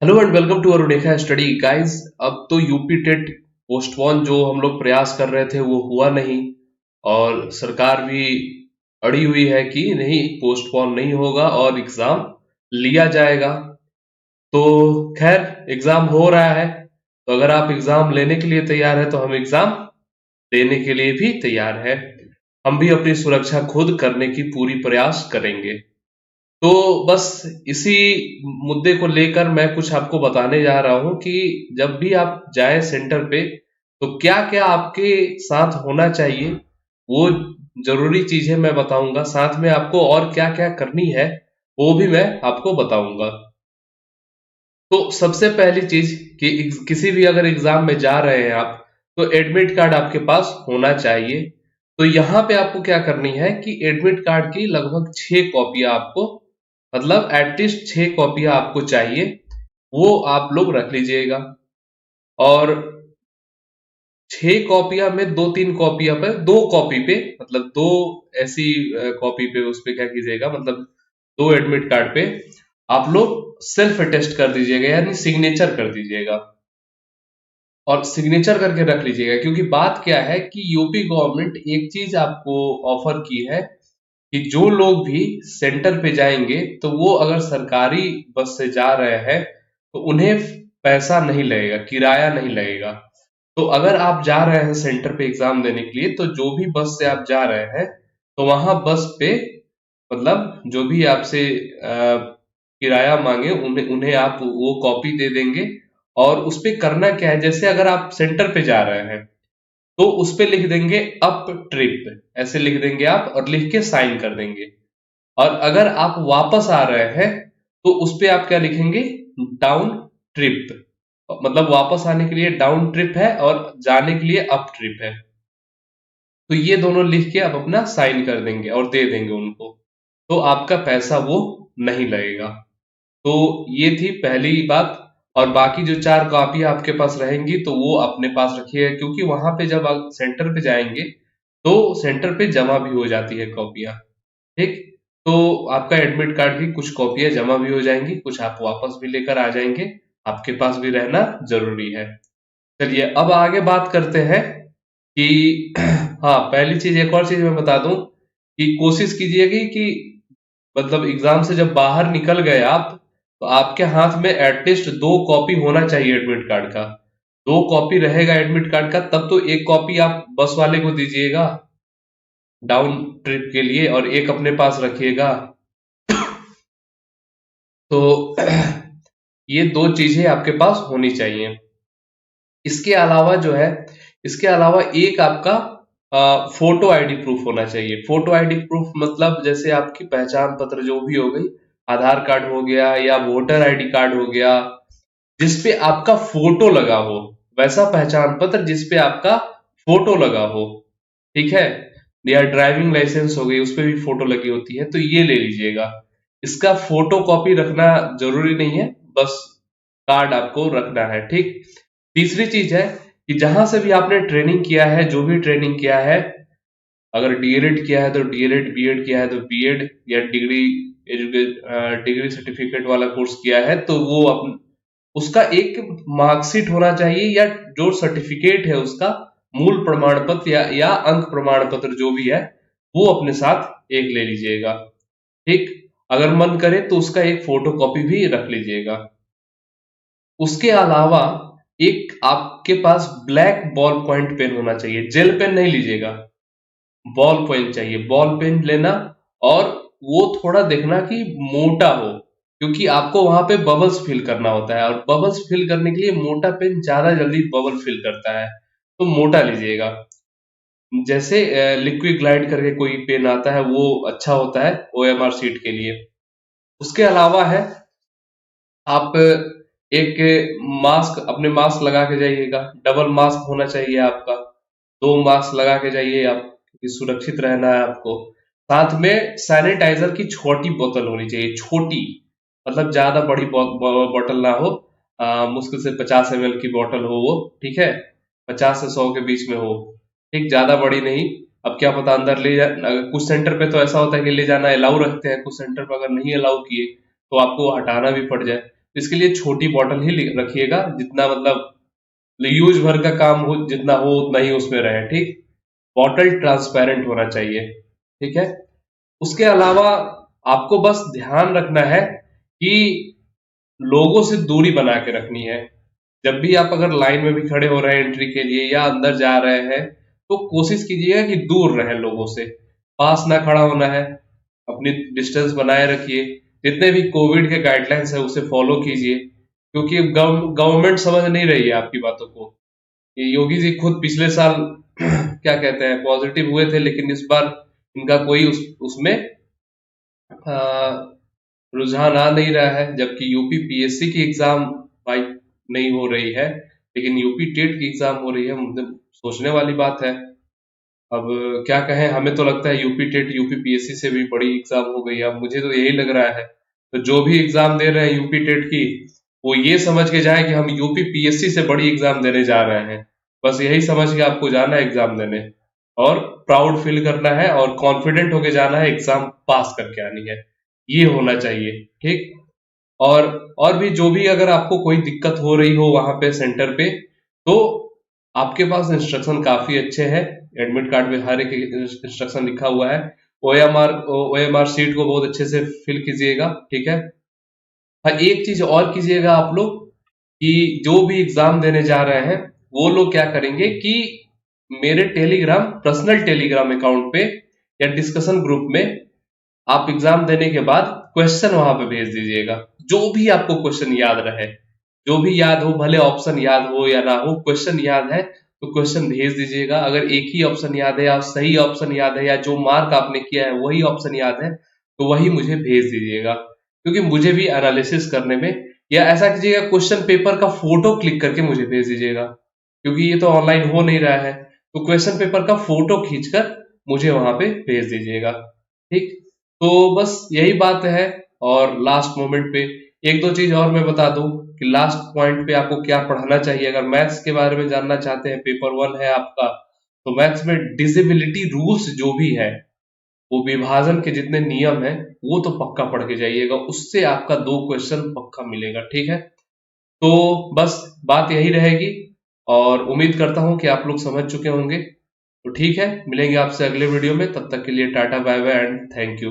Hello and welcome to Arunekha study guys. अब तो UP TET postpone जो हम लोग प्रयास कर रहे थे वो हुआ नहीं, और सरकार भी अड़ी हुई है कि नहीं, पोस्टपोन नहीं होगा और एग्जाम लिया जाएगा। तो खैर, एग्जाम हो रहा है। तो अगर आप एग्जाम लेने के लिए तैयार है तो हम एग्जाम देने के लिए भी तैयार है। हम भी अपनी सुरक्षा खुद करने की पूरी प्रयास करेंगे। तो बस इसी मुद्दे को लेकर मैं कुछ आपको बताने जा रहा हूं कि जब भी आप जाएं सेंटर पे तो क्या क्या आपके साथ होना चाहिए, वो जरूरी चीजें मैं बताऊंगा। साथ में आपको और क्या क्या करनी है वो भी मैं आपको बताऊंगा। तो सबसे पहली चीज कि किसी भी अगर एग्जाम में जा रहे हैं आप, तो एडमिट कार्ड आपके पास होना चाहिए। तो यहाँ पे आपको क्या करनी है कि एडमिट कार्ड की लगभग 6 कॉपियां आपको, मतलब एटलीस्ट 6 कॉपियां आपको चाहिए, वो आप लोग रख लीजिएगा। और 6 कॉपियां में 2-3 कॉपियां पे, 2 कॉपी पे, मतलब दो ऐसी कॉपी पे, उस पे क्या कीजिएगा, मतलब 2 एडमिट कार्ड पे आप लोग सेल्फ अटेस्ट कर दीजिएगा, यानी सिग्नेचर कर दीजिएगा। और सिग्नेचर करके रख लीजिएगा, क्योंकि बात क्या है कि यूपी गवर्नमेंट एक चीज आपको ऑफर की है कि जो लोग भी सेंटर पे जाएंगे तो वो अगर सरकारी बस से जा रहे हैं तो उन्हें पैसा नहीं लगेगा, किराया नहीं लगेगा। तो अगर आप जा रहे हैं सेंटर पे एग्जाम देने के लिए, तो जो भी बस से आप जा रहे हैं तो वहां बस पे, मतलब जो भी आपसे किराया मांगे उन्हें उन्हें आप वो कॉपी दे देंगे। और उस पे करना क्या है, जैसे अगर आप सेंटर पे जा रहे हैं तो उस पे लिख देंगे अप ट्रिप, ऐसे लिख देंगे आप और लिख के साइन कर देंगे। और अगर आप वापस आ रहे हैं तो उस पे आप क्या लिखेंगे, डाउन ट्रिप, मतलब वापस आने के लिए डाउन ट्रिप है और जाने के लिए अप ट्रिप है। तो ये दोनों लिख के आप अपना साइन कर देंगे और दे देंगे उनको, तो आपका पैसा वो नहीं लगेगा। तो ये थी पहली बात। और बाकी जो 4 कॉपी आपके पास रहेंगी तो वो अपने पास रखिएगा, क्योंकि वहां पे जब आप सेंटर पे जाएंगे तो सेंटर पे जमा भी हो जाती है कॉपियां। ठीक। तो आपका एडमिट कार्ड की कुछ कॉपियां जमा भी हो जाएंगी, कुछ आप वापस भी लेकर आ जाएंगे। आपके पास भी रहना जरूरी है। चलिए अब आगे बात करते हैं कि हाँ, पहली चीज, एक और चीज मैं बता दूं कि कोशिश कीजिएगा कि मतलब एग्जाम से जब बाहर निकल गए आप, तो आपके हाथ में एटलीस्ट 2 कॉपी होना चाहिए एडमिट कार्ड का। 2 कॉपी रहेगा एडमिट कार्ड का तब तो एक कॉपी आप बस वाले को दीजिएगा डाउन ट्रिप के लिए, और एक अपने पास रखिएगा। तो ये 2 चीजें आपके पास होनी चाहिए। इसके अलावा जो है, इसके अलावा एक आपका फोटो आईडी प्रूफ होना चाहिए। फोटो आईडी प्रूफ मतलब जैसे आपकी पहचान पत्र जो भी हो गई, आधार कार्ड हो गया या वोटर आईडी कार्ड हो गया, जिसपे आपका फोटो लगा हो, वैसा पहचान पत्र जिसपे आपका फोटो लगा हो। ठीक है। या ड्राइविंग लाइसेंस हो गई, उस पे भी फोटो लगी होती है, तो ये ले लीजिएगा। इसका फोटो कॉपी रखना जरूरी नहीं है, बस कार्ड आपको रखना है। ठीक। तीसरी चीज है कि जहां से भी आपने ट्रेनिंग किया है, जो भी ट्रेनिंग किया है, अगर डीएलएड किया है तो डीएलएड, बीएड किया है तो बीएड, या डिग्री डिग्री सर्टिफिकेट वाला कोर्स किया है तो वो उसका एक मार्कशीट होना चाहिए, या जो सर्टिफिकेट है उसका मूल प्रमाण पत्र या अंक प्रमाण पत्र जो भी है, वो अपने साथ एक ले लीजिएगा। ठीक। अगर मन करे तो उसका एक फोटो कॉपी भी रख लीजिएगा। उसके अलावा एक आपके पास ब्लैक बॉल पॉइंट पेन होना चाहिए, जेल पेन नहीं लीजिएगा, बॉल पेन चाहिए। बॉल पेन लेना, और वो थोड़ा देखना कि मोटा हो, क्योंकि आपको वहां पे बबल्स फिल करना होता है, और बबल्स फिल करने के लिए मोटा पेन ज्यादा जल्दी बबल फिल करता है, तो मोटा लीजिएगा। जैसे लिक्विड ग्लाइड करके कोई पेन आता है, वो अच्छा होता है ओएमआर सीट के लिए। उसके अलावा है, आप एक मास्क, अपने मास्क लगा के जाइएगा, डबल मास्क होना चाहिए आपका। 2 मास्क लगा के जाइए आप, क्योंकि सुरक्षित रहना है आपको। साथ में सैनिटाइजर की छोटी बोतल होनी चाहिए, छोटी, मतलब ज्यादा बड़ी बोतल ना हो, मुश्किल से 50 ml की बोतल हो वो। ठीक है। 50 से 100 के बीच में हो। ठीक, ज्यादा बड़ी नहीं। अब क्या पता अंदर ले जा, कुछ सेंटर पे तो ऐसा होता है कि ले जाना अलाउ रखते हैं, कुछ सेंटर पे अगर नहीं अलाउ किए तो आपको हटाना भी पड़ जाए। इसके लिए छोटी बॉटल ही रखिएगा, जितना मतलब यूज भर का काम हो, जितना हो उतना ही उसमें रहे। ठीक, बॉटल ट्रांसपेरेंट होना चाहिए। ठीक है, उसके अलावा आपको बस ध्यान रखना है कि लोगों से दूरी बना के रखनी है। जब भी आप अगर लाइन में भी खड़े हो रहे हैं एंट्री के लिए या अंदर जा रहे हैं, तो कोशिश कीजिएगा कि दूर रहें लोगों से, पास ना खड़ा होना है, अपनी डिस्टेंस बनाए रखिए। जितने भी कोविड के गाइडलाइंस है उसे फॉलो कीजिए, क्योंकि गवर्नमेंट समझ नहीं रही है आपकी बातों को। ये योगी जी खुद पिछले साल क्या कहते हैं पॉजिटिव हुए थे, लेकिन इस बार इनका कोई उसमें रुझान आ नहीं रहा है, जबकि यूपी पीएससी की एग्जाम भाई नहीं हो रही है, लेकिन यूपी टेट की एग्जाम हो रही है। मतलब सोचने वाली बात है। अब क्या कहें, हमें तो लगता है यूपी टेट यूपी पीएससी से भी बड़ी एग्जाम हो गई है। अब मुझे तो यही लग रहा है। तो जो भी एग्जाम दे रहे हैं यूपी टेट की, वो ये समझ के जाए कि हम यूपी पीएससी से बड़ी एग्जाम देने जा रहे हैं। बस यही समझ के आपको जाना है एग्जाम देने, और प्राउड फील करना है और कॉन्फिडेंट होके जाना है, एग्जाम पास करके आनी है। ये होना चाहिए। ठीक, और और भी जो भी अगर आपको कोई दिक्कत हो रही हो वहां पे सेंटर पे, तो आपके पास इंस्ट्रक्शन काफी अच्छे हैं। एडमिट कार्ड में हर एक इंस्ट्रक्शन लिखा हुआ है। ओएमआर सीट को बहुत अच्छे से फिल कीजिएगा। ठीक है, हाँ, एक चीज और कीजिएगा आप लोग, कि जो भी एग्जाम देने जा रहे हैं वो लोग क्या करेंगे कि मेरे टेलीग्राम, पर्सनल टेलीग्राम अकाउंट पे या डिस्कशन ग्रुप में आप एग्जाम देने के बाद क्वेश्चन वहां पे भेज दीजिएगा। जो भी आपको क्वेश्चन याद रहे, जो भी याद हो, भले ऑप्शन याद हो या ना हो, क्वेश्चन याद है तो क्वेश्चन भेज दीजिएगा। अगर एक ही ऑप्शन याद है या सही ऑप्शन याद है या जो मार्क आपने किया है वही ऑप्शन याद है, तो वही मुझे भेज दीजिएगा, क्योंकि मुझे भी एनालिसिस करने में, या ऐसा कीजिएगा क्वेश्चन पेपर का फोटो क्लिक करके मुझे भेज दीजिएगा, क्योंकि ये तो ऑनलाइन हो नहीं रहा है। तो क्वेश्चन पेपर का फोटो खींचकर मुझे वहां पे भेज दीजिएगा। ठीक, तो बस यही बात है। और लास्ट मोमेंट पे एक दो चीज और मैं बता दूं कि लास्ट पॉइंट पे आपको क्या पढ़ना चाहिए। अगर मैथ्स के बारे में जानना चाहते हैं, पेपर 1 है आपका, तो मैथ्स में डिजिबिलिटी रूल्स जो भी है, वो विभाजन के जितने नियम है, वो तो पक्का पढ़ के जाइएगा। उससे आपका 2 क्वेश्चन पक्का मिलेगा। ठीक है, तो बस बात यही रहेगी, और उम्मीद करता हूं कि आप लोग समझ चुके होंगे। तो ठीक है, मिलेंगे आपसे अगले वीडियो में। तब तक के लिए टाटा bye bye and thank you.